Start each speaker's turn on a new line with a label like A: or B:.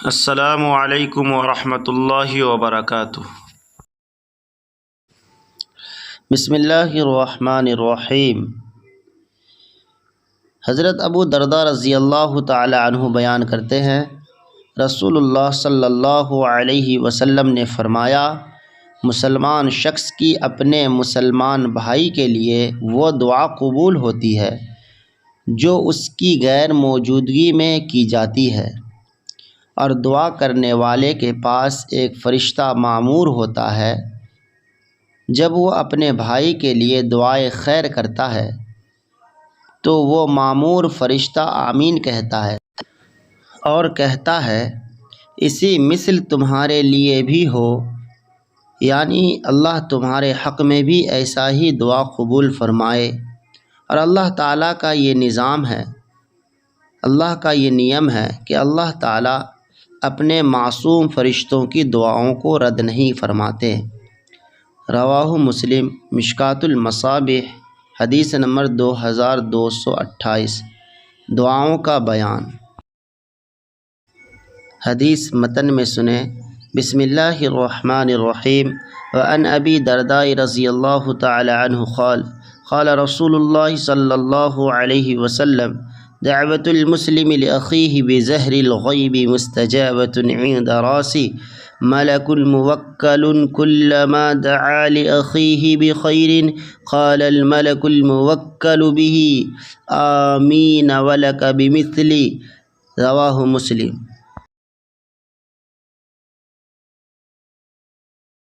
A: السلام علیکم ورحمۃ اللہ وبرکاتہ۔
B: بسم اللہ الرحمن الرحیم۔ حضرت ابو درداء رضی اللہ تعالی عنہ بیان کرتے ہیں، رسول اللہ صلی اللہ علیہ وسلم نے فرمایا، مسلمان شخص کی اپنے مسلمان بھائی کے لیے وہ دعا قبول ہوتی ہے جو اس کی غیر موجودگی میں کی جاتی ہے، اور دعا کرنے والے کے پاس ایک فرشتہ مامور ہوتا ہے۔ جب وہ اپنے بھائی کے لیے دعائے خیر کرتا ہے تو وہ مامور فرشتہ آمین کہتا ہے اور کہتا ہے، اسی مثل تمہارے لیے بھی ہو، یعنی اللہ تمہارے حق میں بھی ایسا ہی دعا قبول فرمائے۔ اور اللہ تعالیٰ کا یہ نظام ہے، اللہ کا یہ نیم ہے کہ اللہ تعالیٰ اپنے معصوم فرشتوں کی دعاؤں کو رد نہیں فرماتے۔ رواہ مسلم، مشکوٰۃ المصابیح، حدیث نمبر 2228۔ دعاؤں کا بیان۔ حدیث متن میں سنیں، بسم اللہ الرحمن الرحیم۔ وعن ابی درداء رضی اللہ تعالی عنہ قال قال رسول اللہ صلی اللہ علیہ وسلم، دعوت المسلم لأخیہ بظہر الغیب مستجابۃ عند راسی، ملک موکل کلما دعا لأخیہ بخیر قال الملک الموکل به آمین ولک بمثلہ۔ رواہ مسلم۔